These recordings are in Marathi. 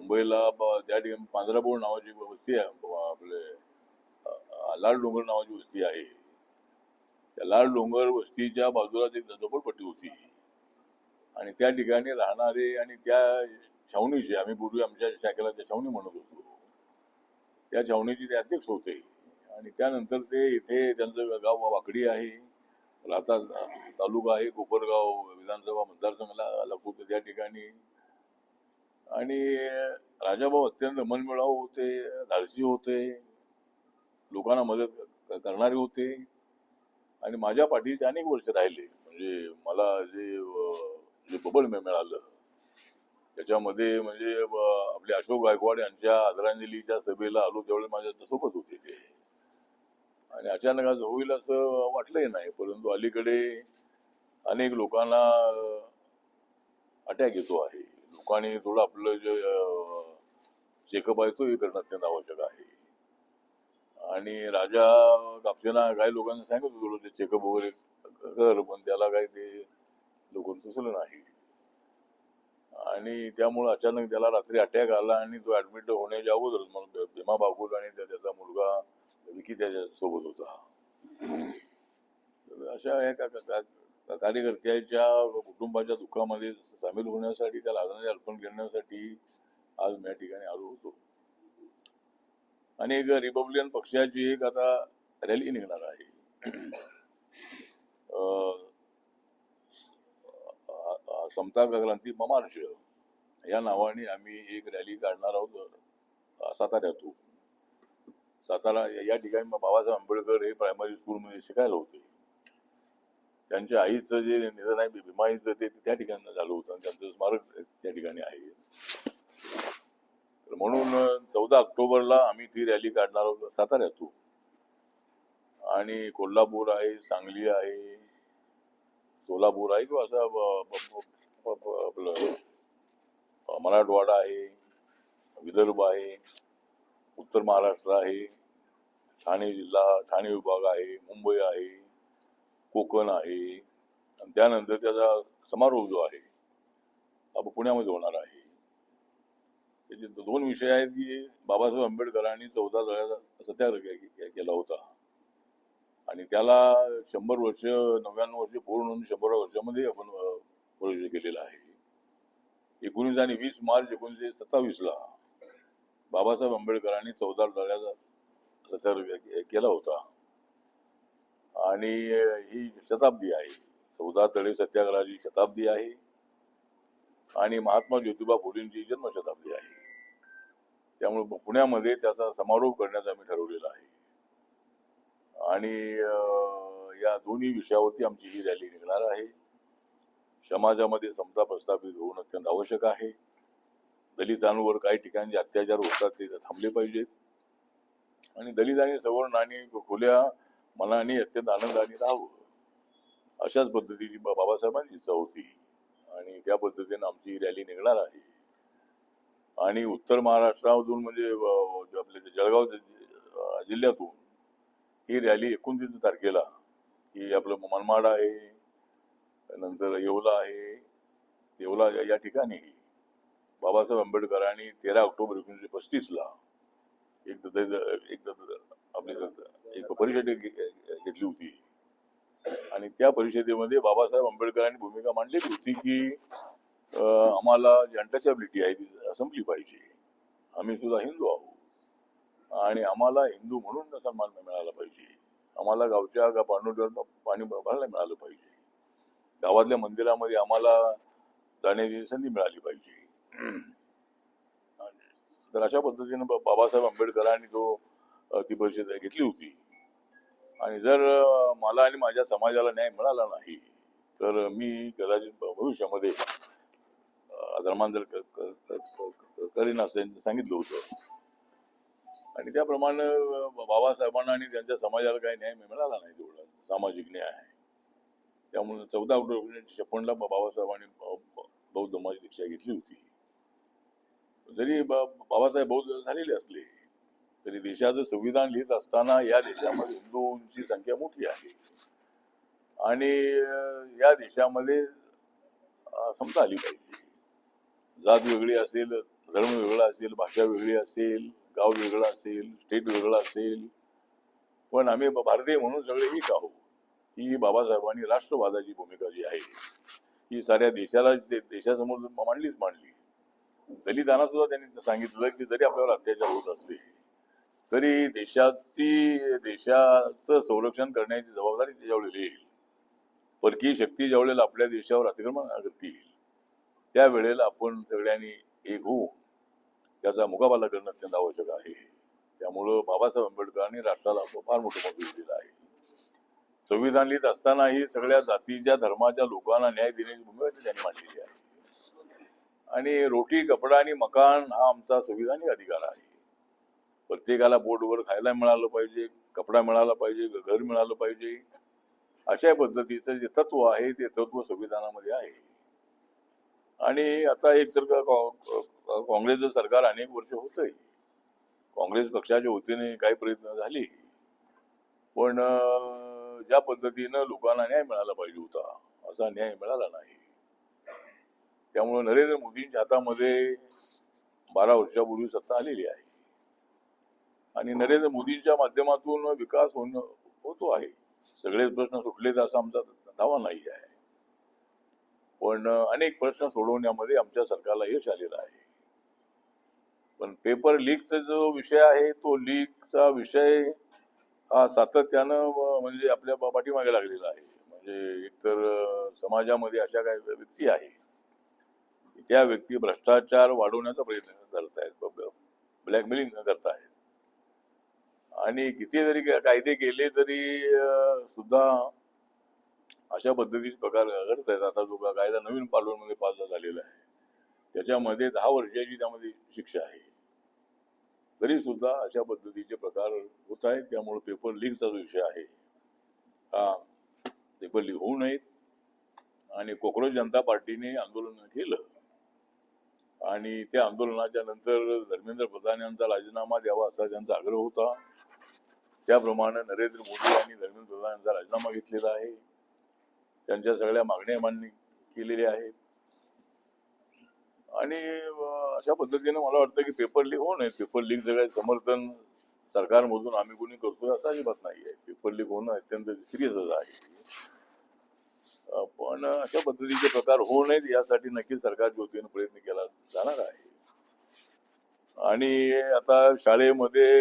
मुंबईला त्या ठिकाणी पांढरापूर नावाची वस्ती आहे, आपले लाल डोंगर नावाची वस्ती आहे. त्या लाल डोंगर वस्तीच्या बाजूलाच एक झोपडपट्टी होती आणि त्या ठिकाणी राहणारे आणि त्या छावणीचे, आम्ही पूर्वी आमच्या शाखेला त्या छावणी म्हणत होतो, त्या छावणीचे ते अध्यक्ष होते. आणि त्यानंतर ते इथे त्यांचं गाव वाकडी आहे, राहता तालुका आहे, कोपरगाव विधानसभा मतदारसंघाला लागतो त्या ठिकाणी. आणि राजाभाऊ अत्यंत मनमिळाऊ होते, धाडसी होते, लोकांना मदत करणारे होते आणि माझ्या पाठीचे अनेक वर्ष राहिले. म्हणजे मला जे बबल मिळालं त्याच्यामध्ये म्हणजे आपले अशोक गायकवाड यांच्या आदरांजलीच्या सभेला आलो त्यावेळेस माझ्या सोबत होते ते. आणि अचानक आज होईल असं वाटलंही नाही, परंतु अलीकडे अनेक लोकांना अटॅक येतो आहे. लोकांनी थोडं आपलं जे चेकअप आहे तोही करणं अत्यंत आवश्यक आहे. आणि राजा कापसेना काही लोकांनी सांगितलं थोडं ते चेकअप वगैरे कर, पण त्याला काही ते लोकांचं सुचलं नाही. आणि त्यामुळं अचानक त्याला रात्री अटॅक आला आणि तो ऍडमिट होण्याच्या अगोदरच मग भीमा बागुल आणि त्याचा मुलगा विकी त्याच्या सोबत होता. अशा एका कार्यकर्त्याच्या कुटुंबाच्या दुःखामध्ये सामील होण्यासाठी, त्याला आदरांजली अर्पण करण्यासाठी आज मी या ठिकाणी आलो होतो. आणि एक रिपब्लिकन पक्षाची एक आता रॅली निघणार आहे. समता क्रांती मार्च या नावाने आम्ही एक रॅली काढणार आहोत साताऱ्यातून. सातारा या ठिकाणी बाबासाहेब आंबेडकर हे प्रायमरी स्कूलमध्ये शिकायला होते. त्यांच्या आईचं जे निधन आहे भीमाईचं ते त्या ठिकाणी झालं होतं आणि त्यांचं स्मारक त्या ठिकाणी आहे. तर म्हणून 14 ऑक्टोबरला आम्ही ती रॅली काढणार आहोत साताऱ्यातून. आणि कोल्हापूर आहे, सांगली आहे, सोलापूर आहे किंवा असं आपलं मराठवाडा आहे, विदर्भ आहे, उत्तर महाराष्ट्र आहे, ठाणे जिल्हा, ठाणे विभाग आहे, मुंबई आहे, कोकण आहे. आणि त्यानंतर त्याचा समारोप जो आहे आपण पुण्यामध्ये होणार आहे. त्याचे 2 विषय आहेत की बाबासाहेब आंबेडकरांनी 14 दशकाचा सत्याग्रह केला होता आणि त्याला 100 वर्ष 99 वर्ष पूर्ण 100 वर्षामध्ये आपण प्रवेश केलेला आहे. 19 आणि 20 मार्च 1927ला बाबासाहेब आंबेडकरांनी 14 दशकाचा सत्याग्रह केला होता आणि ही शताब्दी आहे. 14 तळे सत्याग्रहाची शताब्दी आहे आणि महात्मा ज्योतिबा फुलेंची जन्मशताब्दी आहे. त्यामुळे पुण्यामध्ये त्याचा समारोप करण्याचं आम्ही ठरवलेला आहे. आणि या दोन्ही विषयावरती आमची ही रॅली निघणार आहे. समाजामध्ये समता प्रस्थापित होणं अत्यंत आवश्यक आहे. दलितांवर काही ठिकाणी जे अत्याचार होतात ते थांबले पाहिजेत आणि दलित आणि सवर्ण आणि खुल्या मनाने अत्यंत आनंदाने राहावं अशाच पद्धतीची बाबासाहेबांची इच्छा होती आणि त्या पद्धतीने आमची रॅली निघणार आहे. आणि उत्तर महाराष्ट्रामधून म्हणजे आपले जळगाव जिल्ह्यातून ही रॅली 29 तारखेला ही आपलं मनमाड आहे, नंतर येवला आहे. येवला या ठिकाणी बाबासाहेब आंबेडकरांनी 13 ऑक्टोबर 1935ला एक परिषद घेतली होती आणि त्या परिषदेमध्ये बाबासाहेब आंबेडकरांनी भूमिका मांडलेली होती की आम्हाला जी अनटचॅबिलिटी आहे ती संपली पाहिजे. आम्ही सुद्धा हिंदू आहोत आणि आम्हाला हिंदू म्हणून सन्मान मिळाला पाहिजे. आम्हाला गावच्या पाणवठ्यावर पाणी भरायला मिळालं पाहिजे. गावातल्या मंदिरामध्ये आम्हाला जाण्याची संधी मिळाली पाहिजे. तर अशा पद्धतीनं बाबासाहेब आंबेडकरांनी ती परिषद घेतली होती. आणि जर मला आणि माझ्या समाजाला न्याय मिळाला नाही तर मी कदाचित भविष्यामध्ये धर्मांतर करीन असं सांगितलं होतं. आणि त्याप्रमाणे बाबासाहेबांना आणि त्यांच्या समाजाला काही न्याय मिळाला नाही, तेवढा सामाजिक न्याय आहे. त्यामुळे 14 ऑक्टोबर 1956ला बाबासाहेबांनी बौद्ध धर्माची दीक्षा घेतली होती. जरी बाबासाहेब बौद्ध झालेले असले तरी देशाचं संविधान लिहित असताना या देशामध्ये हिंदूंची संख्या मोठी आहे आणि या देशामध्ये समता आली पाहिजे. जात वेगळी असेल, धर्म वेगळा असेल, भाषा वेगळी असेल, गाव वेगळं असेल, स्टेट वेगळं असेल, पण आम्ही भारतीय म्हणून सगळे एक आहोत. ही बाबासाहेबांनी राष्ट्रवादाची भूमिका जी आहे ही साऱ्या देशाला देशासमोर मांडली. दलितांना सुद्धा त्यांनी सांगितलं की जरी आपल्यावर अत्याचार होत असले तरी देशाचं संरक्षण करण्याची जबाबदारी त्याच्यावर येईल. परकीय शक्ती ज्या वेळेला आपल्या देशावर अतिक्रमण करतील त्यावेळेला आपण सगळ्यांनी एक होऊन त्याचा मुकाबला करणं अत्यंत आवश्यक आहे. त्यामुळं बाबासाहेब आंबेडकरांनी राष्ट्राला फार मोठं मत दिलेलं आहे. संविधान लिहित असतानाही सगळ्या जातीच्या धर्माच्या लोकांना न्याय देण्याची भूमिका त्यांनी मांडलेली आहे. आणि रोटी, कपडा आणि मकान हा आमचा संविधानिक अधिकार आहे. प्रत्येकाला पोटभर खायला मिळालं पाहिजे, कपडा मिळाला पाहिजे, घर मिळालं पाहिजे. अशा पद्धतीचं जे तत्व आहे ते तत्व संविधानामध्ये आहे. आणि आता एक तर काँग्रेसचं सरकार अनेक वर्ष होतंय. काँग्रेस पक्षाच्या वतीने काही प्रयत्न झाले, पण ज्या पद्धतीनं लोकांना न्याय मिळाला पाहिजे होता असा न्याय मिळाला नाही. त्यामुळे नरेंद्र मोदींच्या हातामध्ये 12 वर्षापूर्वी सत्ता आलेली आहे आणि नरेंद्र मोदींच्या माध्यमातून विकास होतो आहे. सगळेच प्रश्न सुटलेत असा आमचा दावा नाही आहे, पण अनेक प्रश्न सोडवण्यामध्ये आमच्या सरकारला यश आलेलं आहे. पण पेपर लीकचा जो विषय आहे तो लीकचा विषय हा सातत्यानं म्हणजे आपल्या पाठीमागे लागलेला आहे. म्हणजे एकतर समाजामध्ये अशा काही व्यक्ती आहेत त्या व्यक्ती भ्रष्टाचार वाढवण्याचा प्रयत्न करतायत, ब्लॅकमेलिंग करतायत आणि किती जरी कायदे केले तरी सुद्धा अशा पद्धतीचे प्रकार घडतायत. आता जो कायदा नवीन पार्लमेंटमध्ये पास झालेला आहे त्याच्यामध्ये 10 वर्षाची त्यामध्ये शिक्षा आहे, तरी सुद्धा अशा पद्धतीचे प्रकार होत आहेत. त्यामुळे पेपर लीकचा जो विषय आहे हा पेपर लीक होऊ नयेत. आणि कॉक्रोच जनता पार्टीने आंदोलन केलं आणि त्या आंदोलनाच्या नंतर धर्मेंद्र प्रधान यांचा राजीनामा द्यावा असा त्यांचा आग्रह होता. त्याप्रमाणे नरेंद्र मोदी यांनी धर्मेंद्र प्रधान यांचा राजीनामा घेतलेला आहे. त्यांच्या सगळ्या मागण्या मान्य केलेल्या आहेत आणि अशा पद्धतीने मला वाटतं की पेपर लीक होऊ नये. पेपर लीक सगळं समर्थन सरकारमधून आम्ही कोणी करतोय असा अजिबात नाही आहे. पेपर लीक होणं अत्यंत सिरियसच आहे, पण अशा पद्धतीचे प्रकार होऊ नयेत यासाठी नक्कीच सरकारच्या वतीने प्रयत्न केला जाणार आहे. आणि आता शाळेमध्ये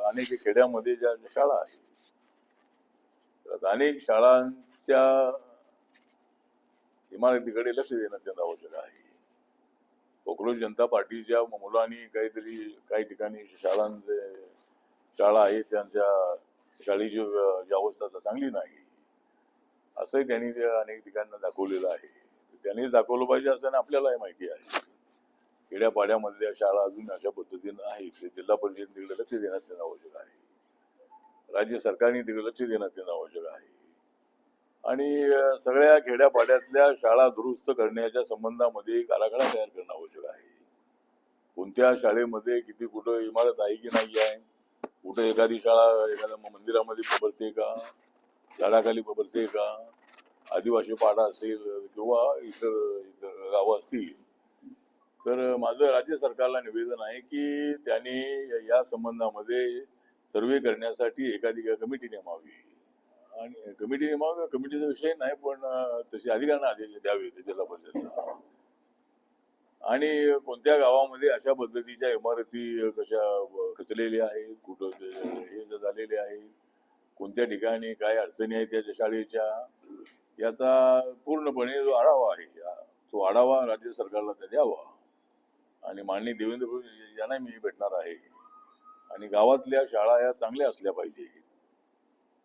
अनेक खेड्यामध्ये ज्या शाळा आहेत अनेक शाळांच्या इमारतीकडे लक्ष देणं अत्यंत आवश्यक आहे. कॉक्रोच जनता पार्टीच्या मुलांनी काही ठिकाणी शाळा आहेत त्यांच्या शाळेची अवस्था चांगली नाही असंही त्यांनी अनेक ठिकाणी दाखवलेलं आहे. त्यांनी दाखवलं पाहिजे असं आपल्यालाही माहिती आहे. खेड्यापाड्यामधल्या शाळा अजून अशा पद्धतीनं आहेत. जिल्हा परिषद तिकडे लक्ष देणं अत्यंत आवश्यक आहे. राज्य सरकारने तिकडे लक्ष देणं अत्यंत आवश्यक आहे. आणि सगळ्या खेड्यापाड्यातल्या शाळा दुरुस्त करण्याच्या संबंधामध्ये एक आराखडा तयार करणं आवश्यक आहे. कोणत्या शाळेमध्ये किती कुठं इमारत आहे की नाही आहे, कुठं एखादी शाळा एखाद्या मंदिरामध्ये बरते का, झाडाखाली बरते का, आदिवासी पाडा असेल किंवा इतर गावं असतील, तर माझं राज्य सरकारला निवेदन आहे की त्यांनी या संबंधामध्ये सर्वे करण्यासाठी एखादी कमिटी नेमावी. आणि कमिटीचा विषय नाही, पण तशी अधिकाऱ्यांना आदेश द्यावे जिल्हा परिषदेला. आणि कोणत्या गावामध्ये अशा पद्धतीच्या इमारती कशा खचलेल्या आहेत, कुठं हे झालेले आहेत, कोणत्या ठिकाणी काय अडचणी आहेत त्या शाळेच्या, याचा पूर्णपणे जो आढावा आहे तो आढावा राज्य सरकारला द्यावा. आणि माननीय देवेंद्र फडणवीस यांना मी भेटणार आहे. आणि गावातल्या शाळा या चांगल्या असल्या पाहिजे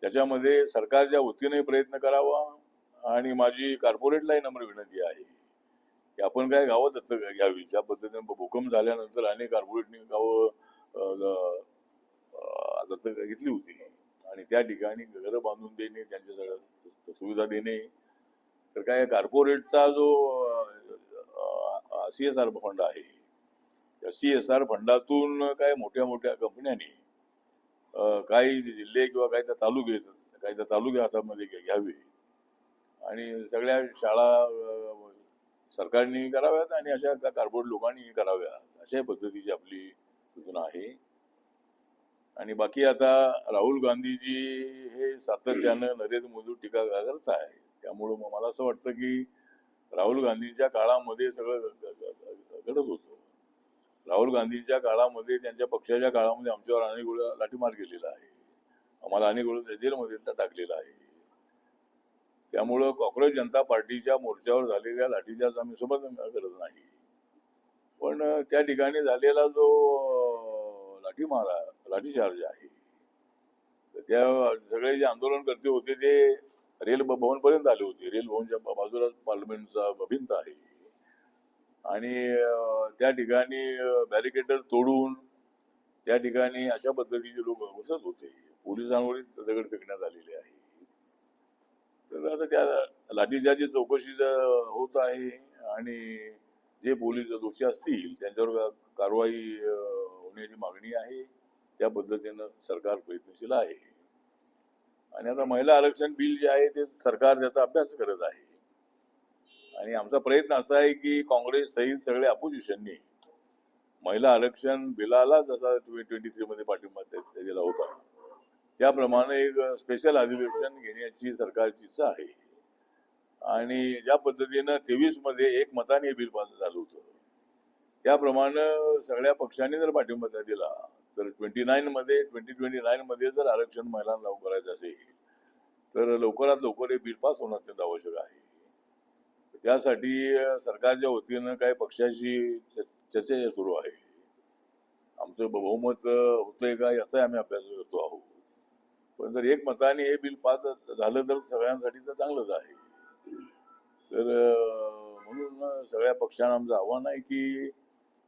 त्याच्यामध्ये सरकारच्या वतीने प्रयत्न करावा. आणि माझी कॉर्पोरेटलाही नम्र विनंती आहे की आपण काय गावं दत्तक घ्यावी. ज्या पद्धतीने भूकंप झाल्यानंतर अनेक कॉर्पोरेटने गावं दत्तक घेतली होती आणि त्या ठिकाणी घरं बांधून देणे, त्यांच्या सगळ्या सुविधा देणे. तर काय कॉर्पोरेटचा जो CSR फंड आहे त्या CSR फंडातून काय मोठ्या मोठ्या कंपन्यांनी काही जिल्हे किंवा काही तालुके हातामध्ये घ्यावे आणि सगळ्या शाळा सरकारने कराव्यात आणि अशा कार्पोरेट लोकांनी कराव्यात अशा पद्धतीची आपली सूचना आहे. आणि बाकी आता राहुल गांधीजी हे सातत्यानं नरेंद्र मोदी टीका करत आहे. त्यामुळं मला असं वाटतं की राहुल गांधींच्या काळामध्ये सगळं घडत होतं. राहुल गांधींच्या काळामध्ये त्यांच्या पक्षाच्या काळामध्ये आमच्यावर अनेक वेळा लाठीमार केलेला आहे. आम्हाला अनेक वेळा जेलमध्ये टाकलेला आहे. त्यामुळं काँग्रेस जनता पार्टीच्या मोर्चावर झालेल्या लाठीचार्ज आम्ही समर्थन करत नाही. पण त्या ठिकाणी झालेला जो लाठीचार्ज आहे त्या सगळे जे आंदोलनकर्ते होते ते रेल भवन पर्यंत आले होते. रेल भवनच्या बाजूला पार्लमेंटचा भिंत आहे आणि त्या ठिकाणी बॅरिकेड तोडून त्या ठिकाणी अशा पद्धतीचे लोक बसत होते. पोलिसांवर दगड फेकण्यात आलेले आहे. तर आता त्या लाठीचार्जची चौकशी होत आहे आणि जे पोलीस दोषी असतील त्यांच्यावर कारवाई होण्याची मागणी आहे. त्या पद्धतीनं सरकार प्रयत्नशील आहे. आणि आता महिला आरक्षण बिल जे आहे ते सरकार त्याचा अभ्यास करत आहे. आणि आमचा प्रयत्न असा आहे की काँग्रेस सहित सगळ्या अपोजिशननी महिला आरक्षण बिलाला जसा 2023 मध्ये पाठिंबा दिला होता त्याप्रमाणे एक स्पेशल अधिवेशन घेण्याची सरकारची इच्छा आहे. आणि ज्या पद्धतीनं 23 मध्ये एक मताने बिल पास झालं होतं त्याप्रमाणे सगळ्या पक्षांनी जर पाठिंबा दिला तर 2029 मध्ये जर आरक्षण महिलांना लागू करायचं असेल तर लवकरात लवकर हे बिल पास होणं अत्यंत आवश्यक आहे. त्यासाठी सरकारच्या वतीनं काही पक्षाशी चर्चा सुरू आहे. आमचं बहुमत होतंय का याचा आम्ही अभ्यास करतो आहोत. पण जर एक मताने हे बिल पास झालं तर सगळ्यांसाठी तर चांगलंच आहे. तर म्हणून सगळ्या पक्षांना आमचं आव्हान आहे की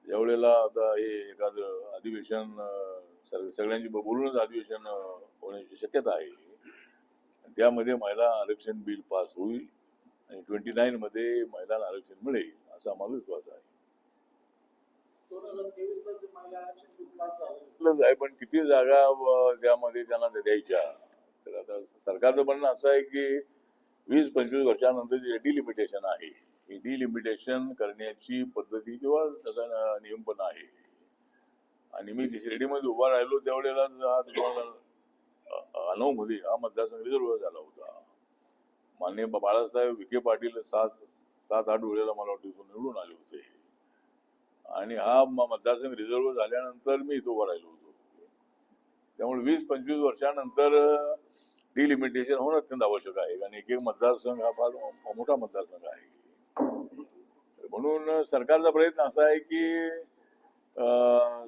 ज्यावेळेला आता हे एखादं अधिवेशन सगळ्यांची बोलूनच अधिवेशन होण्याची शक्यता आहे. त्यामध्ये महिला आरक्षण बिल पास होईल आणि 29 मध्ये महिलांना आरक्षण मिळेल असा आम्हाला विश्वास आहे. पण किती जागा त्यामध्ये त्यांना द्यायच्या तर आता सरकारचं म्हणणं असं आहे की 20-25 वर्षानंतर जे डिलिमिटेशन आहे ही डिलिमिटेशन करण्याची पद्धती किंवा त्याचा नियम पण आहे. आणि मी शिर्डीमध्ये उभा राहिलो त्यावेळेला 2009 मध्ये हा मतदारसंघ रिझर्व्ह झाला होता. माननीय बाळासाहेब विखे पाटील 7-8 वेळेला मला वाटतं निवडून आले होते. आणि हा मतदारसंघ रिझर्व्ह झाल्यानंतर मी इथं उभा राहिलो होतो. त्यामुळे 20-25 वर्षानंतर डिलिमिटेशन होणं अत्यंत आवश्यक आहे. आणि एक मतदारसंघ हा फार मोठा मतदारसंघ आहे. म्हणून सरकारचा प्रयत्न असा आहे की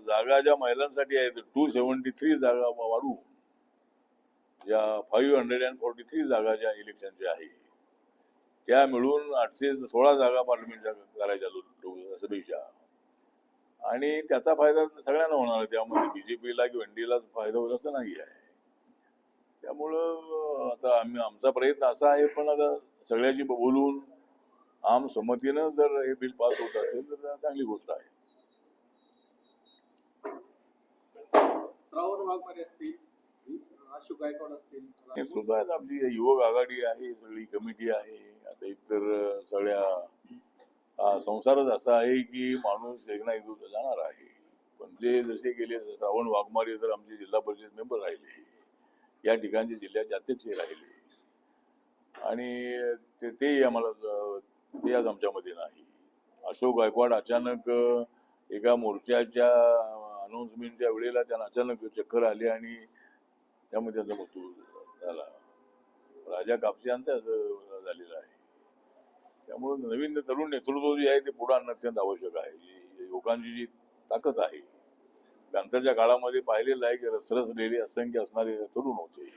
जागा ज्या महिलांसाठी आहेत 273 जागा वाढवून ज्या 543 जागा ज्या इलेक्शनच्या आहे त्या मिळून 816 जागा पार्लमेंटच्या करायच्या लोकसभेच्या. आणि त्याचा फायदा सगळ्यांना होणार आहे. त्यामध्ये बीजेपीला किंवा एनडीएलाच फायदा होईल असं नाही आहे. त्यामुळं आता आमचा प्रयत्न असा आहे पण आता सगळ्याची बोलून आम संमतीनं जर हे बिल पास होत असेल तर चांगली गोष्ट आहे. श्रावण वाघमारे असतील, अशोक गायकवाड असतील, नेतृत्व आहेत आपली युवक आघाडी आहे, सगळी कमिटी आहे. आता इतर सगळ्या संसारच असा आहे की माणूस एक ना एक दिवस जाणार आहे. पण जे जसे गेले श्रावण वाघमारे तर आमचे जिल्हा परिषद मेंबर राहिले, या ठिकाणचे जिल्ह्याचे अध्यक्ष राहिले आणि ते आम्हाला ते आज आमच्यामध्ये नाही. अशोक गायकवाड अचानक एका मोर्चाच्या अनाउन्समेंटच्या वेळेला त्यांना अचानक चक्कर आली आणि त्यामध्ये त्यांचा मृत्यू झाला. राजा कापसे यांचा असं झालेलं आहे. त्यामुळे नवीन तरुण नेतृत्व जे आहे ते पुढे आणणं अत्यंत आवश्यक आहे. युवकांची जी ताकद आहे नंतरच्या काळामध्ये पाहिलेलं आहे की रसरसलेले असंख्य असणारे तरुण होते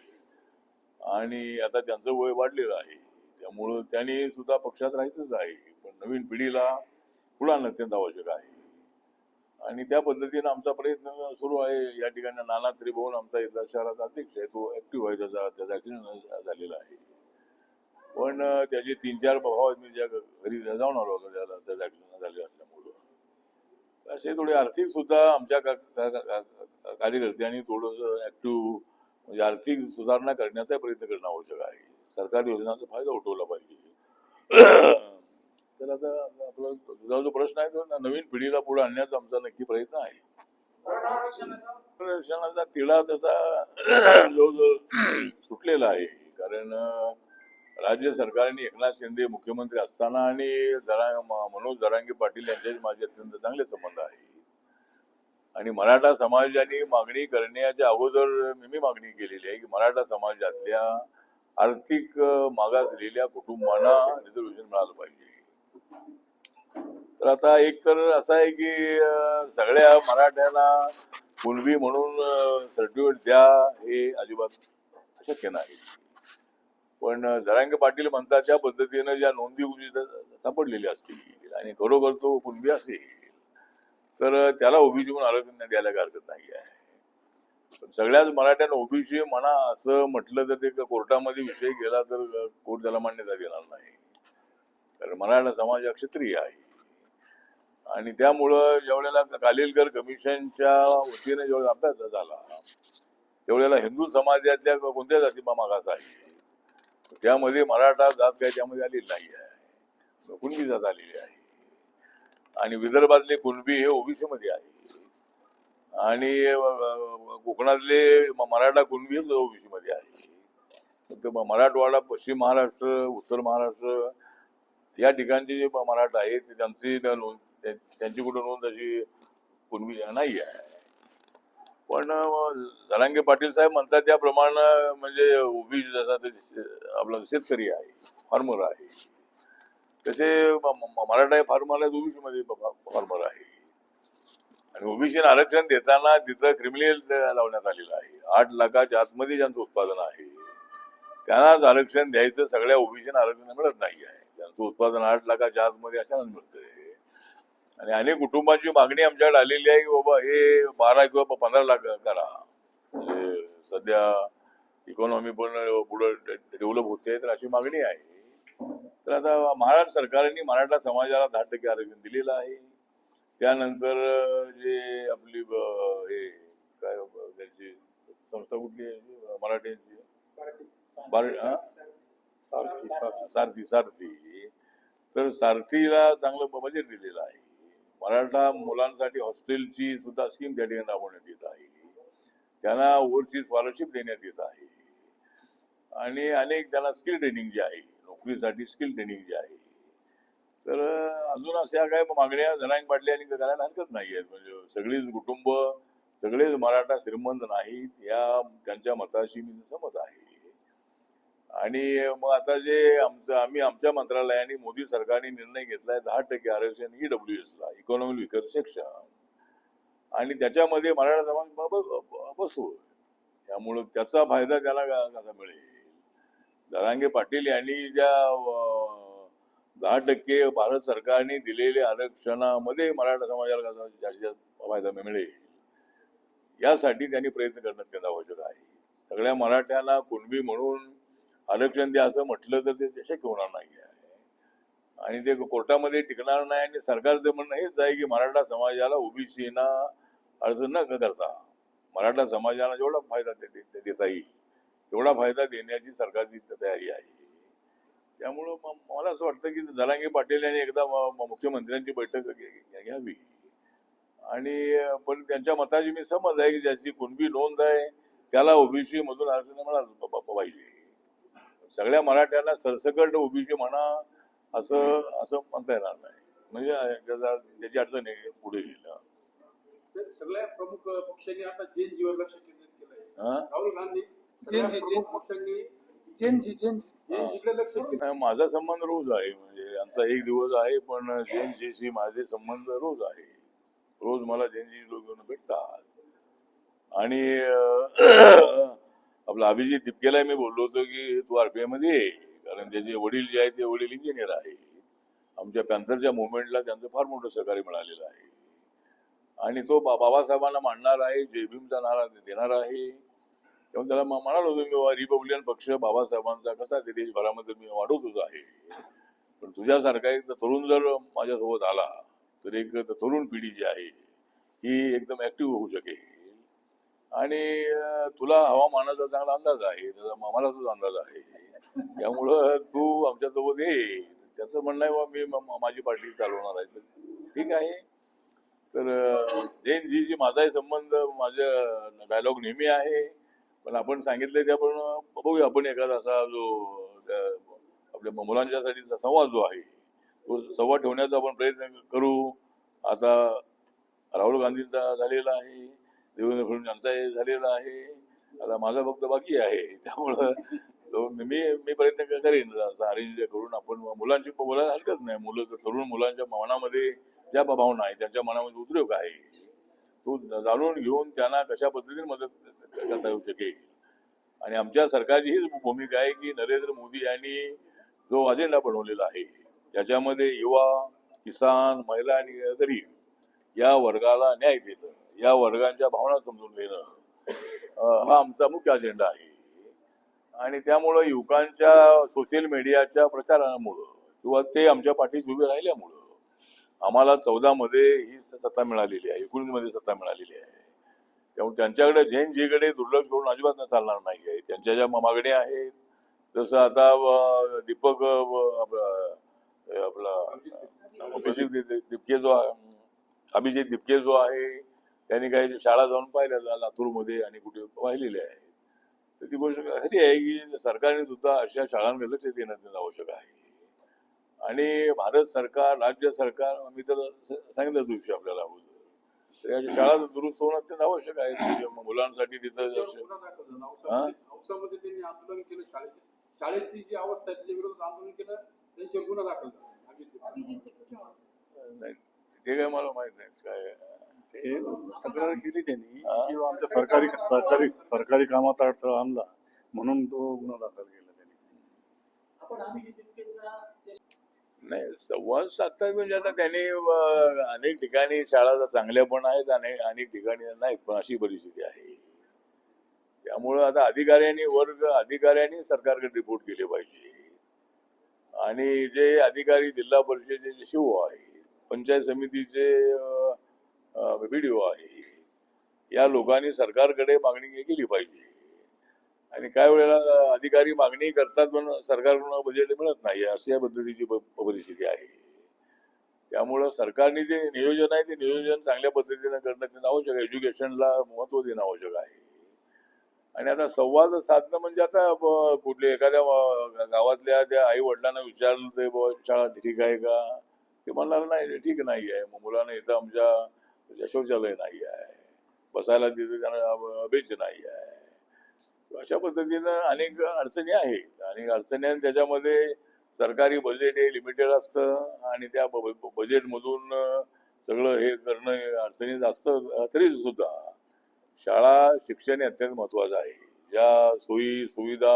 आणि आता त्यांचं वय वाढलेलं आहे. त्यामुळं त्यांनी सुद्धा पक्षात राहायचंच आहे. पण नवीन पिढीला पुढे आणणं अत्यंत आवश्यक आहे आणि त्या पद्धतीनं आमचा प्रयत्न सुरू आहे. या ठिकाणी नाना त्रिभुवन आमचा इथला शहराचा अध्यक्ष आहे, तो ऍक्टिव्ह आहे. त्याचा ऍक्सिडेंट झालेला आहे. पण त्याचे 3-4 भाव मी ज्या घरी जाऊन आलो होतो त्याचा ऍक्सिडेंट झाले असल्यामुळं असे थोडे आर्थिक सुद्धा आमच्या कार्यकर्त्यांनी थोडंसं ऍक्टिव्ह म्हणजे आर्थिक सुधारणा करण्याचा प्रयत्न करणं आवश्यक आहे. सरकारी योजनांचा फायदा उठवला पाहिजे. तर आता आपला तुझा जो प्रश्न आहे तो नवीन पिढीला पुढे आणण्याचा आमचा नक्की प्रयत्न आहे. आरक्षणाचा तिढा तसा जवळजवळ सुटलेला आहे. कारण राज्य सरकारने एकनाथ शिंदे मुख्यमंत्री असताना आणि मनोज जरांगे पाटील यांच्याशी माझे अत्यंत चांगले संबंध आहे. आणि मराठा समाजाने मागणी करण्याच्या अगोदर मी मागणी केलेली आहे की मराठा समाजातल्या आर्थिक मागासलेल्या कुटुंबांना रिझर्वेशन मिळालं पाहिजे. तर आता एक तर असं आहे की सगळ्या मराठ्यांना कुणबी म्हणून सर्टिफिकेट द्या हे अजिबात शक्य नाही. पण जरांगे पाटील म्हणतात त्या पद्धतीनं ज्या नोंदी सापडलेल्या असतील आणि खरोखर तो कुणबी असेल तर त्याला ओबीसी म्हणून आरक्षण द्यायला काही हरकत नाही आहे. पण सगळ्याच मराठ्यांना ओबीसी म्हणा असं म्हटलं तर ते कोर्टामध्ये विषय गेला तर कोर्ट त्याला मान्यता देणार नाही. कारण मराठा समाज हा क्षत्रिय आहे. आणि त्यामुळं जेवढ्याला कालेलकर कमिशनच्या वतीने जेवढा अभ्यास झाला तेवढ्याला हिंदू समाजातल्या कोणत्या जाती मागास आहे त्यामध्ये मराठा जात काही त्यामध्ये आलेली नाही आहे. कुणबी जात आलेली आहे. आणि विदर्भातले कुणबी हे ओबीसी मध्ये आहे. आणि कोकणातले मराठा कुणबी हे ओबीसी मध्ये आहे. मराठवाडा, पश्चिम महाराष्ट्र, उत्तर महाराष्ट्र या ठिकाणचे जे मराठा आहेत त्यांची कुठं नोंद अशी कुणबी नाही आहे. पण जरांगे पाटील साहेब म्हणतात त्याप्रमाणे म्हणजे ओबीसी जसा आपला शेतकरी आहे, फार्मर आहे, तसे मराठा फार्मर आहेत, ओबीसी मध्ये फार्मर आहे. आणि ओबीसी आरक्षण देताना तिथं क्रिमिनल लावण्यात आलेलं आहे. 8 लाखाच्या आतमध्ये ज्यांचं उत्पादन आहे त्यांनाच आरक्षण द्यायचं. सगळ्या ओबीसीना आरक्षण मिळत नाही आहे. ज्यांचं उत्पादन 8 लाखाच्या आतमध्ये अशाच मिळतंय. आणि अनेक कुटुंबांची मागणी आमच्याकडे आलेली आहे की बाबा हे 12 किंवा 15 लाख करा. म्हणजे सध्या इकॉनॉमी पण पुढे डेव्हलप होते तर अशी मागणी आहे. तर आता महाराष्ट्र सरकारने मराठा समाजाला 10% आरक्षण दिलेलं आहे. त्यानंतर जे आपली हे काय त्यांची संस्था कुठली आहे मराठ्यांची सारथी तर सारथीला चांगलं बजेट दिलेलं आहे. मराठा मुलांसाठी हॉस्टेलची सुद्धा स्कीम त्या ठिकाणी राबवण्यात येत आहे. त्यांना ओव्हरसीज स्कॉलरशिप देण्यात येत आहे. आणि अनेक त्यांना स्किल ट्रेनिंग जी आहे, नोकरीसाठी स्किल ट्रेनिंग जी आहे. तर अजून अशा काय मागण्या जरांगे पाटील यांनी करायला हरकत नाही आहेत. म्हणजे सगळीच कुटुंब, सगळेच मराठा श्रीमंत नाहीत या त्यांच्या मताशी मी सहमत आहे. आणि मग आता जे आम्ही आमच्या मंत्रालयाने मोदी सरकारने निर्णय घेतलाय 10% आरक्षण ईडब्ल्यूएसला, इकॉनॉमिक विकर सेक्शन, आणि त्याच्यामध्ये मराठा समाज बसतो. त्यामुळं त्याचा फायदा त्याला कसा मिळेल. जरांगे पाटील यांनी ज्या 10% भारत सरकारने दिलेल्या आरक्षणामध्ये मराठा समाजाला कसा जास्तीत फायदा मिळेल यासाठी त्यांनी प्रयत्न करणं आवश्यक आहे. सगळ्या मराठ्यांना कुणबी म्हणून आरक्षण द्या असं म्हटलं तर ते शक्य होणार नाही आहे. आणि ते कोर्टामध्ये टिकणार नाही. आणि सरकारचं म्हणणं हेच आहे की मराठा समाजाला ओबीसीना अडचण न करता मराठा समाजाला जेवढा फायदा देता येईल तेवढा फायदा देण्याची सरकारची तयारी आहे. त्यामुळं मला असं वाटतं की जरांगे पाटील यांनी एकदा मुख्यमंत्र्यांची बैठक घ्यावी. आणि पण त्यांच्या मताची मी समज आहे की ज्याची कुणबी नोंद आहे त्याला ओबीसी मधून आरक्षण मिळालं पाहिजे. सगळ्या मराठ्यांना सरसकट ओबीसी म्हणा असं म्हणता येणार नाही. म्हणजे त्याची अडचण पुढे येईल. सगळ्या प्रमुख पक्षांनी आता जेएनजीवर लक्ष केंद्रित केलंय. राहुल गांधी पक्षांनी जेएनजीकडे लक्ष केलं. माझा संबंध रोज आहे. म्हणजे आमचा एक दिवस आहे पण जेएनजीशी माझे संबंध रोज आहे. रोज मला जेएनजी लोक भेटतात. आणि आपला अभिजित तिपकेला मी बोललो होतो की तू आरपीआय मध्ये ये. कारण त्याचे वडील जे आहेत ते वडील इंजिनियर आहे. आमच्या पॅन्थरच्या मुवमेंटला त्यांचं फार मोठं सहकार्य मिळालेलं आहे. आणि तो बाबासाहेबांना मांडणार आहे, जय भीमचा नारा देणार आहे. तेव्हा त्याला म्हणालो होतो मी रिपब्लिकन पक्ष बाबासाहेबांचा कसा ते देशभरामध्ये मी वाढवतोच आहे. पण तुझ्यासारखा एक तरुण जर माझ्यासोबत आला तर एक तरुण पिढी जी आहे ही एकदम ऍक्टिव्ह होऊ शकेल. आणि तुला हवामानाचा चांगला अंदाज आहे, मला तुझा अंदाज आहे. त्यामुळं तू आमच्यासोबत ये. त्याचं म्हणणं आहे मी माझी पार्टी चालवणार आहे. ठीक आहे. तर जैन जी माझाही संबंध माझ्या डायलॉग नेहमी आहे, पण आपण सांगितले ते आपण बघूया. आपण एखादा असा जो आपल्या मुलांच्यासाठीचा संवाद जो आहे तो संवाद ठेवण्याचा आपण प्रयत्न करू. आता राहुल गांधींचा झालेला आहे, देवेंद्र फडणवीस यांचाही झालेला आहे, आता माझा फक्त बाकी आहे. त्यामुळं मी प्रयत्न करेन अरेंज करून आपण मुलांची बोलायला हरकत नाही. मुलं तरुण मुलांच्या मनामध्ये ज्या भावना आहे त्यांच्या मनामध्ये उद्रेक आहे तो जाणून घेऊन त्यांना कशा पद्धतीने मदत करता येऊ शकेल. आणि आमच्या सरकारची हीच भूमिका आहे की नरेंद्र मोदी यांनी जो अजेंडा बनवलेला आहे त्याच्यामध्ये युवा, किसान, महिला आणि गरीब या वर्गाला न्याय देणं, या वर्गांच्या भावना समजून घेणं हा आमचा मुख्य अजेंडा आहे. आणि त्यामुळं युवकांच्या सोशल मीडियाच्या प्रचारामुळं किंवा ते आमच्या पाठीशी उभे राहिल्यामुळं आम्हाला 14 मध्ये ही सत्ता मिळालेली आहे, 19 मध्ये सत्ता मिळालेली आहे. त्यामुळे त्यांच्याकडे जैनजीकडे दुर्लक्ष करून अजिबात चालणार नाही आहे. त्यांच्या ज्या मागण्या आहेत जसं आता दीपक आपला अभिजित दिपके जो आहे त्यांनी काही शाळा जाऊन पाहिल्या लातूरमध्ये आणि कुठे पाहिलेल्या आहेत. तर ती गोष्ट खरी आहे की सरकारने सुद्धा अशा शाळांकडे लक्ष देणं आवश्यक आहे. आणि भारत सरकार, राज्य सरकार, मी तर सांगितलं दिवशी आपल्याला अगोदर तर या शाळा दुरुस्त होणं अत्यंत आवश्यक आहे मुलांसाठी. तिथं औसामध्ये त्यांनी आंदोलन केलं, शाळेची जी अवस्था आहे त्याच्या विरोधात आंदोलन केलं, त्यांच्यावर गुन्हा दाखल झाला. नाही ते काय मला माहित नाही काय ते तक्रार केली त्यांनी किंवा आमच्या सरकारी कामात अडथळा आणला म्हणून तो गुन्हा दाखल केला त्यांनी. नाही संवाद साधतात म्हणजे आता त्यांनी अनेक ठिकाणी शाळा चांगल्या पण आहेत आणि अनेक ठिकाणी नाहीत पण अशी परिस्थिती आहे. त्यामुळं आता अधिकाऱ्यांनी सरकारकडे रिपोर्ट केले पाहिजे. आणि जे अधिकारी जिल्हा परिषदेचे शिव आहे, पंचायत समितीचे व्हिडिओ आहे, या लोकांनी सरकारकडे मागणी केली पाहिजे. आणि काय वेळेला अधिकारी मागणी करतात पण सरकारकडून बजेट मिळत नाही अशा पद्धतीची परिस्थिती आहे. त्यामुळं सरकारने जे नियोजन आहे ते नियोजन चांगल्या पद्धतीने करणं आवश्यक आहे. एज्युकेशनला महत्त्व देणं आवश्यक आहे. आणि आता संवाद साधणं म्हणजे आता कुठल्या एखाद्या गावातल्या त्या आई वडिलांना विचारलं ते शाळा ठीक आहे का, ते म्हणणार नाही ठीक नाही आहे, मग मुलांना इथं आमच्या शौचालय नाही आहे, बसायला तिथे त्यांना बेंच नाही आहे. अशा पद्धतीनं अनेक अडचणी आहेत. आणि अडचणी त्याच्यामध्ये सरकारी बजेट हे लिमिटेड असतं आणि त्या बजेटमधून सगळं हे करणं अडचणीत असतं. तरी सुद्धा शाळा शिक्षण हे अत्यंत महत्वाचं आहे. ज्या सोयी सुविधा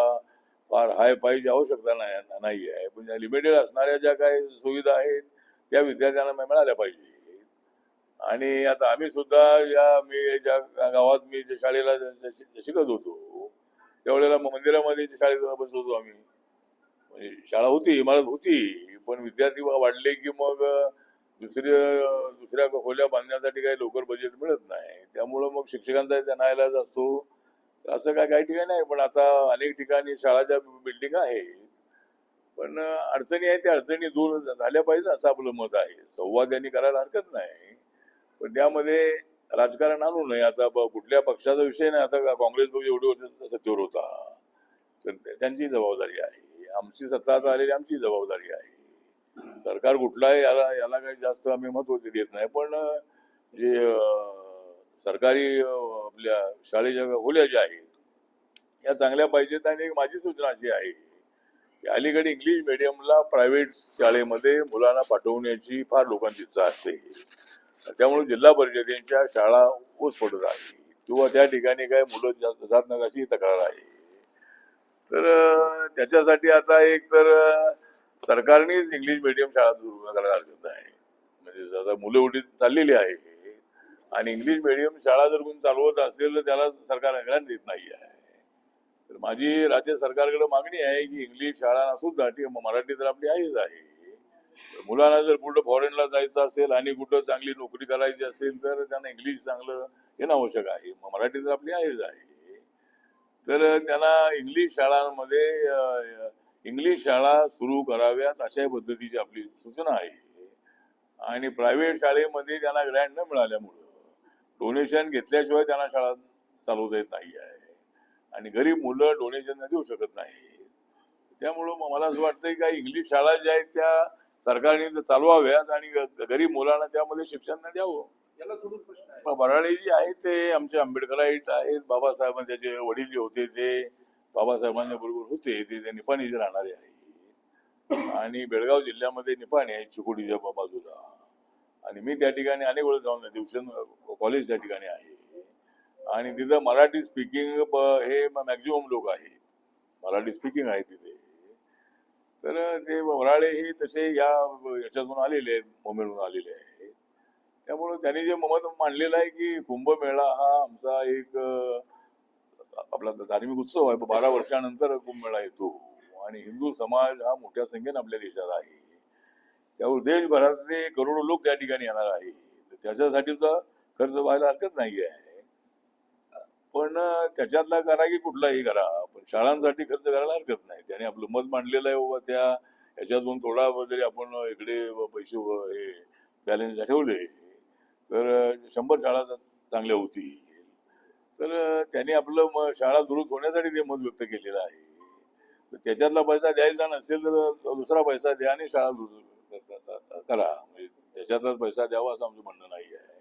फार हाय पाहिजे आवश्यकता नाही आहे, पण ज्या लिमिटेड असणाऱ्या ज्या काही सुविधा आहेत त्या विद्यार्थ्यांना मिळाल्या पाहिजे. आणि आता आम्ही सुद्धा मी ज्या गावात मी ज्या शाळेला शिकत होतो त्यावेळेला मंदिरामध्ये शाळेत बसत होतो आम्ही. म्हणजे शाळा होती, इमारत होती, पण विद्यार्थी वाढले की मग दुसऱ्या खोल्या बांधण्यासाठी काही लवकर बजेट मिळत नाही. त्यामुळं मग शिक्षकांचा त्या नाईलाज असतो. असं काही ठिकाणी नाही, पण आता अनेक ठिकाणी शाळाच्या बिल्डिंग आहेत. पण अडचणी आहेत त्या अडचणी दूर झाल्या पाहिजे असं आपलं मत आहे. संवाद यांनी करायला हरकत नाही, पण त्यामध्ये राजकारण आणू नये. आता कुठल्या पक्षाचा विषय नाही. आता काँग्रेस पक्ष एवढी वर्ष सत्तेवर होता तर त्यांची जबाबदारी आहे. आमची सत्ता आता आलेली आमची जबाबदारी आहे. सरकार कुठला आहे याला काही जास्त आम्ही महत्व देत नाही. पण जे सरकारी आपल्या शाळेच्या खोल्या ज्या आहेत या चांगल्या पाहिजेत. आणि माझी सूचना अशी आहे की अलीकडे इंग्लिश मिडियमला प्रायव्हेट शाळेमध्ये मुलांना पाठवण्याची फार लोकांची इच्छा असते. त्यामुळे जिल्हा परिषदेच्या शाळा ओस पडत आहे किंवा त्या ठिकाणी काय मुलं जास्त जात नाही अशी तक्रार आहे. तर त्याच्यासाठी आता एक तर सरकारनेच इंग्लिश मिडियम शाळा सुरू करायला हरकत नाही. म्हणजे आता मुलं एवढी चाललेली आहे आणि इंग्लिश मिडियम शाळा जर कोणी चालवत असेल तर त्याला सरकार ग्रांट देत नाही आहे. तर माझी राज्य सरकारकडे मागणी आहे की इंग्लिश शाळा सुद्धा मराठी तर आपली आहेच आहे. मुलांना जर कुठं फॉरेनला जायचं असेल आणि कुठं चांगली नोकरी करायची असेल तर त्यांना इंग्लिश चांगलं येणं आवश्यक आहे. मराठी तर आपली आहेच आहे. तर त्यांना इंग्लिश शाळांमध्ये इंग्लिश शाळा सुरू कराव्यात अशा पद्धतीची आपली सूचना आहे. आणि प्रायव्हेट शाळेमध्ये त्यांना ग्रँट न मिळाल्यामुळं डोनेशन घेतल्याशिवाय त्यांना शाळा चालवता येत नाही आहे आणि गरीब मुलं डोनेशन देऊ शकत नाही. त्यामुळं मला असं वाटतंय का इंग्लिश शाळा ज्या आहेत त्या सरकारने चालवाव्यात आणि गरीब मुलांना त्यामध्ये शिक्षण द्यावं. याला जोडून प्रश्न आहे. बराडे जे आहेत ते आमचे आंबेडकराईट आहेत. बाबासाहेब त्याचे वडील जे होते ते बाबासाहेबांच्या बरोबर होते, ते निपाणीचे राहणारे आहे आणि बेळगाव जिल्ह्यामध्ये निपाणी आहे चिकोडीच्या बाजूला. आणि मी त्या ठिकाणी अनेक वेळ जाऊन ट्युशन कॉलेज त्या ठिकाणी आहे आणि तिथं मराठी स्पीकिंग हे मॅक्झिमम लोक आहेत, मराठी स्पीकिंग आहे तिथे. तर ते वराळे हे तसे याच्यातून आलेले आहेत, मुंबईहून आलेले आहेत. त्यामुळे त्यांनी जे मत मांडलेलं आहे की कुंभमेळा हा आमचा एक आपला धार्मिक उत्सव आहे. 12 वर्षानंतर कुंभमेळा येतो आणि हिंदू समाज हा मोठ्या संख्येने आपल्या देशात आहे. त्यावर देशभरातले करोडो लोक त्या ठिकाणी येणार आहे. त्याच्यासाठी तर खर्च व्हायला हरकत नाही आहे, पण त्याच्यातला करा की कुठलाही करा, पण शाळांसाठी खर्च करायला हरकत नाही. त्याने आपलं मत मांडलेलं आहे बाबा त्या ह्याच्यातून थोडा जरी आपण इकडे पैसे हे बॅलन्स ठेवले तर 100 शाळा चांगल्या होतील. तर त्याने आपलं शाळा दुरुस्त होण्यासाठी ते मत व्यक्त केलेलं आहे. तर त्याच्यातला पैसा द्यायचा नसेल तर दुसरा पैसा द्या आणि शाळा दुरुस्त करा, म्हणजे त्याच्यातलाच पैसा द्यावा असं आमचं म्हणणं नाही आहे,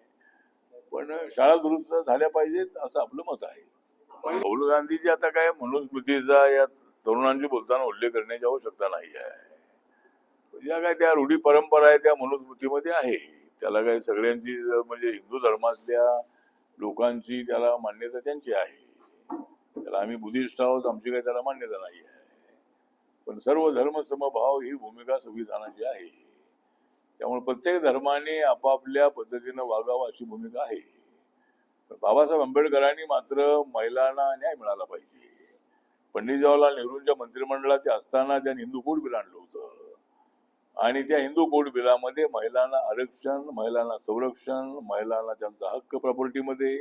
पण शाळा दुरुस्त झाल्या पाहिजेत असं आपलं मत आहे. राहुल गांधीजी आता काय मनुस्मृतीचा या तरुणांशी बोलताना उल्लेख करण्याची आवश्यकता नाही आहे. ज्या काय त्या रूढी परंपरा आहे त्या मनुस्मृतीमध्ये आहे. त्याला काय सगळ्यांची म्हणजे हिंदू धर्मातल्या लोकांची त्याला मान्यता त्यांची आहे. त्याला आम्ही बुद्धिस्ट आहोत, आमची काही त्याला मान्यता नाही आहे, पण सर्व धर्म समभाव ही भूमिका संविधानाची आहे. त्यामुळे प्रत्येक धर्माने आपापल्या पद्धतीनं वागावं अशी भूमिका आहे. पण बाबासाहेब आंबेडकरांनी मात्र महिलांना न्याय मिळाला पाहिजे. पंडित जवाहरलाल नेहरूंच्या मंत्रिमंडळात ते असताना त्यांनी हिंदू कोड बिल आणलं होतं आणि त्या हिंदू कोड बिलामध्ये महिलांना आरक्षण, महिलांना संरक्षण, महिलांना त्यांचा हक्क प्रॉपर्टीमध्ये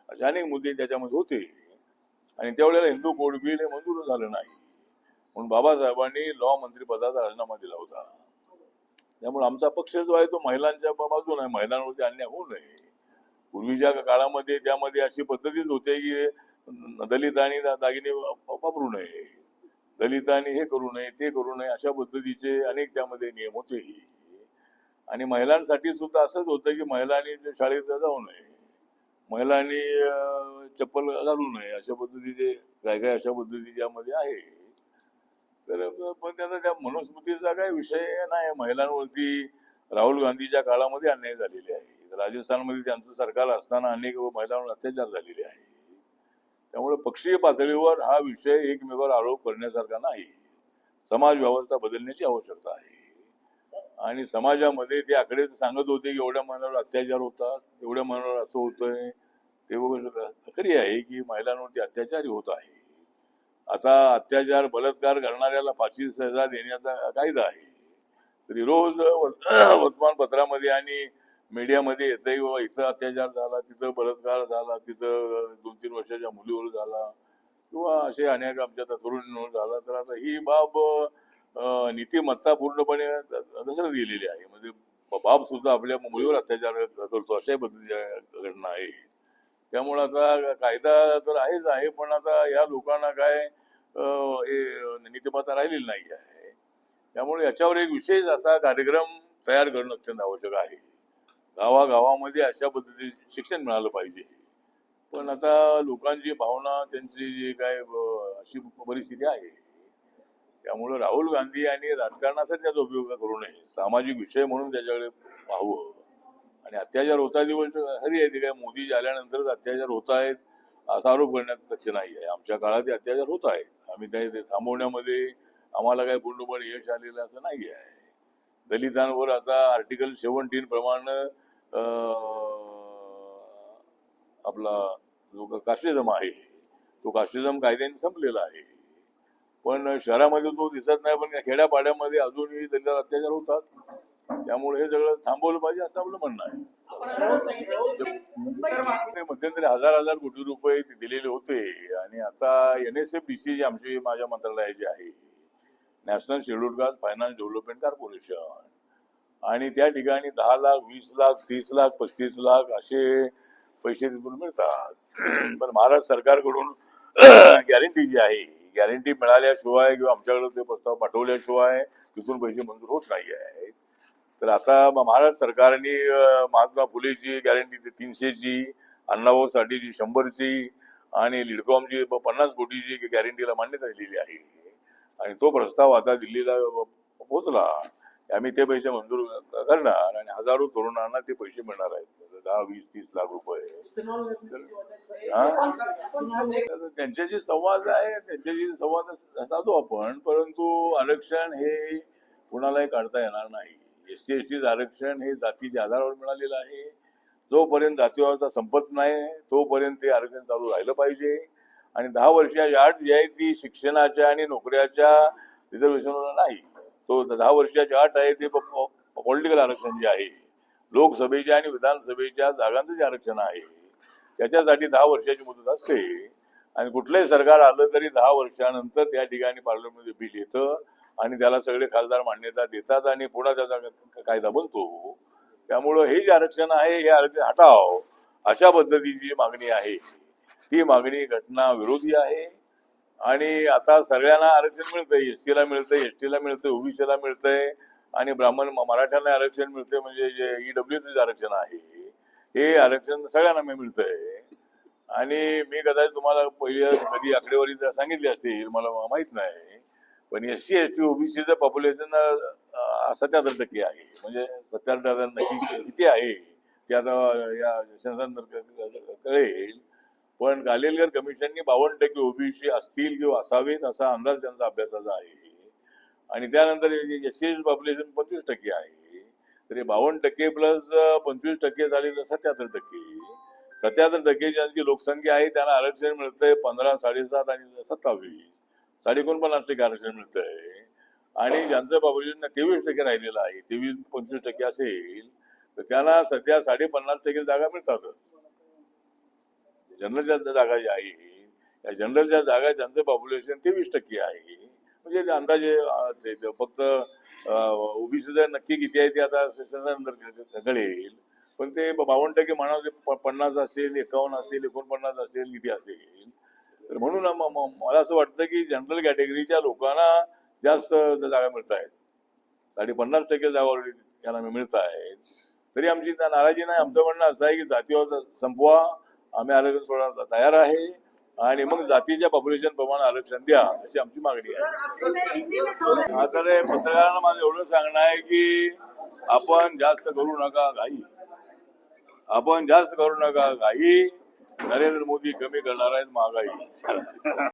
असे अनेक मुद्दे त्याच्यामध्ये होते आणि त्यावेळेला हिंदू कोड बिल हे मंजूर झालं नाही म्हणून बाबासाहेबांनी लॉ मंत्रिपदाचा राजीनामा दिला होता. त्यामुळे आमचा पक्ष जो आहे तो महिलांच्या बाजूने आहे. महिलांवरती अन्याय होऊ नये. पूर्वीच्या काळामध्ये त्यामध्ये अशी पद्धतीच होते की दलितांनी दागिने वापरू नये, दलितांनी हे करू नये, ते करू नये, अशा पद्धतीचे अनेक त्यामध्ये नियम होते. आणि महिलांसाठी सुद्धा असंच होतं की महिलांनी शाळेत जाऊ नये, महिलांनी चप्पल घालू नये, अशा पद्धतीचे काय काय अशा पद्धती त्यामध्ये आहे. तर पण त्याचा त्या मनुस्मृतीचा काही विषय नाही. महिलांवरती राहुल गांधीच्या काळामध्ये अन्याय झालेले आहे. राजस्थानमध्ये त्यांचं सरकार असताना अनेक महिलांवर अत्याचार झालेले आहे. त्यामुळे पक्षीय पातळीवर हा विषय एकमेकावर आरोप करण्यासारखा नाही. समाज व्यवस्था बदलण्याची आवश्यकता आहे आणि समाजामध्ये ते आकडे सांगत होते की एवढ्या महिलांवर अत्याचार होतात, एवढ्या महिलांवर असं होतंय, ते वगैरे खरी आहे की महिलांवरती अत्याचारही होत आहे. आता अत्याचार बलात्कार करणाऱ्याला फाशी सजा देण्याचा कायदा आहे, तरी रोज वर्तमानपत्रामध्ये आणि मीडियामध्ये येतंय बाबा इथं अत्याचार झाला, तिथं बलात्कार झाला, तिथं 2-3 वर्षाच्या मुलीवर झाला किंवा असे अनेक आमच्या तरुणींवर झाला. तर आता ही बाब नीतिमत्ता पूर्णपणे घसरत गेलेली आहे. म्हणजे बाप सुद्धा आपल्या मुलीवर अत्याचार करतो अशा पद्धतीच्या घटना आहे. त्यामुळे आता कायदा तर आहेच आहे, पण आता या लोकांना काय हे नीतिमत्ता राहिलेली नाही आहे. त्यामुळे याच्यावर एक विशेष असा कार्यक्रम तयार करणं अत्यंत आवश्यक आहे. गावागावामध्ये अशा पद्धतीचे शिक्षण मिळालं पाहिजे. पण आता लोकांची भावना, त्यांची जी काय अशी परिस्थिती आहे, त्यामुळे राहुल गांधी यांनी राजकारणासाठी त्याचा उपयोग करू नये, सामाजिक विषय म्हणून त्याच्याकडे पाहावं. आणि अत्याचार होता दिवस खरी आहे, ते काय मोदी आल्यानंतरच अत्याचार होत आहेत असा आरोप करण्यात तथ्य नाही आहे. आमच्या काळात ते अत्याचार होत आहेत, आम्ही ते थांबवण्यामध्ये आम्हाला काही पूर्णपणे यश आलेलं असं नाही आहे. दलितांवर आता आर्टिकल 17 प्रमाणे आपला जो कास्टिझम आहे तो कास्टिझम कायद्याने संपलेला आहे, पण शहरामध्ये तो दिसत नाही. पण खेड्यापाड्यामध्ये अजूनही दलितांवर अत्याचार होतात. त्यामुळे हे सगळं थांबवलं पाहिजे असं आपलं म्हणणं आहे. मध्यंतरी 1000 कोटी रुपये दिलेले होते आणि आता NSFDC जी माझ्या मंत्रालयाची आहे national scheduled caste finance development corporation, आणि त्या ठिकाणी 10 लाख 20 लाख 30 लाख 35 लाख असे पैसे तिथून मिळतात. पण महाराष्ट्र सरकारकडून गॅरंटी जी आहे, गॅरंटी मिळाल्याशिवाय किंवा आमच्याकडे ते प्रस्ताव पाठवल्याशिवाय तिथून पैसे मंजूर होत नाही आहेत. तर आता महाराष्ट्र सरकारने महात्मा फुलेची गॅरंटी 300ची, अण्णाभाऊ साठेची 100ची आणि लिडकॉमची 50 कोटीची गॅरंटीला मान्यता दिलेली आहे. आणि तो प्रस्ताव आता दिल्लीला पोहोचला. आम्ही ते पैसे मंजूर करणार आणि हजारो तरुणांना ते पैसे मिळणार आहेत, 10, 20, 30 लाख रुपये. त्यांच्याशी संवाद आहे, त्यांच्याशी संवाद साधू आपण, परंतु आरक्षण हे कुणालाही काढता येणार नाही. SC ST आरक्षण हे जातीच्या आधारावर मिळालेलं आहे. जोपर्यंत जातीव्यवस्था संपत नाही तोपर्यंत ते आरक्षण चालू राहिलं पाहिजे. आणि 10 वर्षाची अट जी आहे ती शिक्षणाच्या आणि नोकऱ्याच्या रिझर्वेशनला नाही. तो 10 वर्षाची अट आहे ते पॉलिटिकल आरक्षण जे आहे, लोकसभेच्या आणि विधानसभेच्या जागांचं जे आरक्षण आहे त्याच्यासाठी 10 वर्षाची मुदत असते. आणि कुठलंही सरकार आलं तरी 10 वर्षानंतर त्या ठिकाणी पार्लमेंटमध्ये बिल येतं आणि त्याला सगळे खासदार मान्यता देतात आणि पुन्हा त्याचा कायदा बनतो. त्यामुळं हे जे आरक्षण आहे हे आरक्षण हटाव अशा पद्धतीची मागणी आहे. ती मागणी घटना विरोधी आहे. आणि आता सगळ्यांना आरक्षण मिळतंय, SC ला मिळतंय, ST ला मिळतंय, OBC ला मिळतंय आणि ब्राह्मण मराठ्यांना आरक्षण मिळतंय. म्हणजे जे EWC आरक्षण आहे हे आरक्षण सगळ्यांना मिळतंय. आणि मी कदाचित तुम्हाला पहिली कधी आकडेवारी सांगितली असेल मला माहित नाही, पण SC ST OBCचं पॉप्युलेशन 77% आहे. म्हणजे 77% नक्की किती आहे ते आता या सेन्सस कळेल. पण कालेलकर कमिशननी 52% OBC असतील किंवा असावेत असा अंदाज त्यांचा अभ्यासाचा आहे. आणि त्यानंतर SC पॉप्युलेशन 25% आहे. तरी 52% प्लस 25% झाले तर 77%. 77% ज्यांची लोकसंख्या आहे त्यांना आरक्षण मिळतंय 15, 7.5 आणि 27, 49% आरक्षण मिळतंय. आणि ज्यांचं पॉप्युलेशन 23% राहिलेलं आहे, 23-25% असेल तर त्यांना सध्या 50.5% जागा मिळतातच. जनरलच्या जागा ज्या आहे त्या जनरलच्या जागा ज्यांचं पॉप्युलेशन 23% आहे. म्हणजे अंदाजे फक्त OBC नक्की किती आहे ते आता सेशननंतर कळेल. पण ते 52% म्हणा, 50 असेल, 51 असेल, 49 असेल, किती असेल. तर म्हणून मला असं वाटतं की जनरल कॅटेगरीच्या लोकांना जास्त जागा मिळत आहेत. 50.5% जागा त्यांना मिळत आहेत. तरी आमची नाराजी नाही. आमचं म्हणणं असं आहे की जातीवर संपवा, आम्ही आरक्षण सोडायला तयार आहे आणि मग जातीच्या पॉप्युलेशन प्रमाणे आरक्षण द्या अशी आमची मागणी आहे. आता रे पत्रकारांना माझं एवढं सांगणं आहे की आपण जास्त करू नका घाई, आपण जास्त करू नका घाई. नरेंद्र मोदी कमी करणार आहेत महागाई.